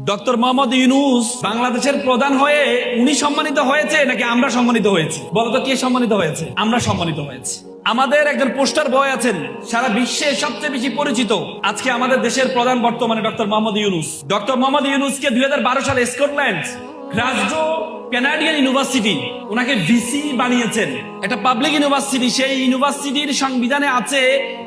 Doctor Mohammad Yunus বাংলাদেশের প্রধান হয়ে উনি সম্মানিত হয়েছে নাকি আমরা সম্মানিত হয়েছি? বলতো কে সম্মানিত হয়েছে? আমরা সম্মানিত হয়েছি। আমাদের একজন পোস্টার বয় আছেন সারা বিশ্বে সবচেয়ে বেশি পরিচিত আজকে আমাদের দেশের প্রধান বর্তমানে ডক্টর মোহাম্মদ ইউনূস। ডক্টর মোহাম্মদ ইউনূসকে 2012 সালে স্কটল্যান্ড গ্লাসগো কানাডিয়ান ইউনিভার্সিটি ওনাকে ভিসি বানিয়েছেন, একটা পাবলিক ইউনিভার্সিটি। সেই ইউনিভার্সিটির সংবিধানে আছে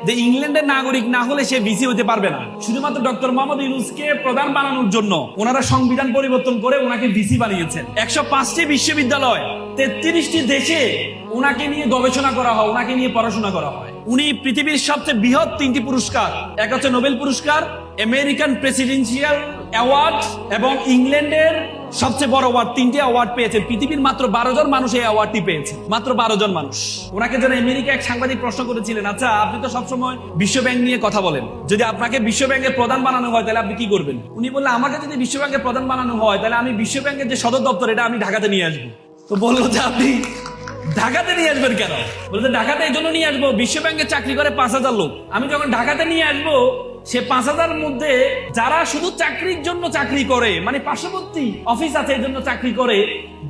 যে ইংল্যান্ডের নাগরিক না হলে সে ভিসি হতে পারবে না। শুধুমাত্র ডক্টর মোহাম্মদ ইউনূসকে প্রধান বানানোর জন্য ওনারা সংবিধান পরিবর্তন করে ওনাকে ভিসি বানিয়েছেন। 105টি বিশ্ববিদ্যালয় 33টি দেশে ওনাকে নিয়ে গবেষণা করা হয়, ওনাকে নিয়ে পড়াশোনা করা হয়। উনি পৃথিবীর সবচেয়ে বৃহৎ 3টি পুরস্কার, এক হচ্ছে নোবেল পুরস্কার, আমেরিকান প্রেসিডেন্সিয়াল অ্যাওয়ার্ড এবং ইংল্যান্ডের সবচেয়ে বড় অ্যাওয়ার্ড, 3টি অ্যাওয়ার্ড পেয়েছেন। পৃথিবীর মাত্র 12 জন মানুষ এই অ্যাওয়ার্ডটি পেয়েছে, মাত্র 12 জন মানুষ। ওনাকে যেন আমেরিকা এক সাংবাদিক প্রশ্ন করেছিলেন, আচ্ছা আপনি তো সবসময় বিশ্ব ব্যাংক নিয়ে কথা বলেন, যদি আপনাকে বিশ্ব ব্যাংকের প্রধান বানানো হয় তাহলে আপনি কি করবেন? উনি বললেন, আমাকে যদি বিশ্ব ব্যাংকের প্রধান বানানো হয় তাহলে আমি বিশ্ব ব্যাংকের যে সদর দপ্তর এটা আমি ঢাকাতে নিয়ে আসবো। তো বললো যে আপনি ঢাকাতে নিয়ে আসবেন কেন? বলতে ঢাকাতে এই জন্য নিয়ে আসবো, বিশ্ব ব্যাংকে চাকরি করে 5,000 লোক, আমি যখন ঢাকাতে নিয়ে আসবো সে 5,000 মধ্যে যারা শুধু চাকরির জন্য চাকরি করে, মানে পার্শ্ববর্তী অফিস আছে এই জন্য চাকরি করে,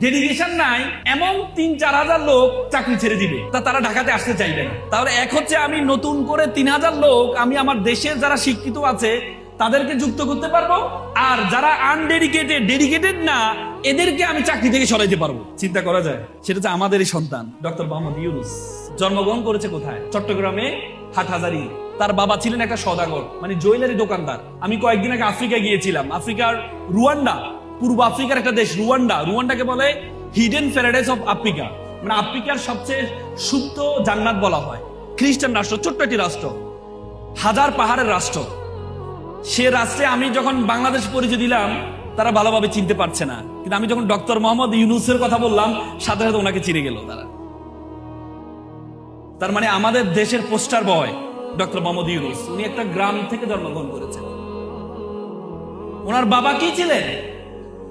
ডেডিকেশন নাই, এমন 3-4 হাজার লোক চাকরি ছেড়ে দিবে, তারা ঢাকাতে আসতে চাইবে না। তাহলে এক হচ্ছে আমি নতুন করে 3,000 লোক আমি আমার দেশের যারা শিক্ষিত আছে তাদেরকে যুক্ত করতে পারবো, আর যারা ডেডিকেটেড না এদেরকে আমি চাকরি থেকে সরাইতে পারবো। চিন্তা করা যায়? সেটা হচ্ছে আমাদেরই সন্তান ডক্টর মোহাম্মদ ইউনূস। জন্মগ্রহণ করেছে কোথায়? চট্টগ্রামে হাটহাজারী। তার বাবা ছিলেন একটা সওদাগর, মানে জুয়েলারি দোকানদার। আমি কয়েকদিন আগে আফ্রিকা গিয়েছিলাম, আফ্রিকার রুয়ান্ডা, পূর্ব আফ্রিকার একটা দেশ রুয়ান্ডাকে বলে হিডেন প্যারাডাইস অফ আফ্রিকা, মানে আফ্রিকার সবচেয়ে শুদ্ধ জান্নাত বলা হয়। খ্রিস্টান রাষ্ট্র, ছোট্ট একটি রাষ্ট্র, হাজার পাহাড়ের রাষ্ট্র। সে রাষ্ট্রে আমি যখন বাংলাদেশ পরিচয় দিলাম তারা ভালোভাবে চিনতে পারছে না, কিন্তু আমি যখন ডক্টর মোহাম্মদ ইউনূসের কথা বললাম সাথে সাথে ওনাকে চিনে গেল তারা। তার মানে আমাদের দেশের পোস্টার বয় ডক্টর মোহাম্মদ ইউনূস, উনি একটা গ্রাম থেকে জন্মগ্রহণ করেছেন। ওনার বাবা কি ছিলেন?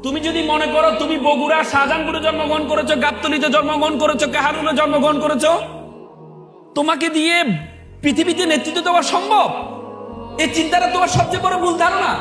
তুমি যদি মনে করো তুমি বগুড়া শাহজাহানপুরে জন্মগ্রহণ করেছো, গাবতলীতে জন্মগ্রহণ করেছো, কাহারুলে জন্মগ্রহণ করেছো, তোমাকে দিয়ে পৃথিবীতে নেতৃত্ব দেওয়া সম্ভব, এই চিন্তাটা তোমার সবচেয়ে বড় ভুল ধারণা।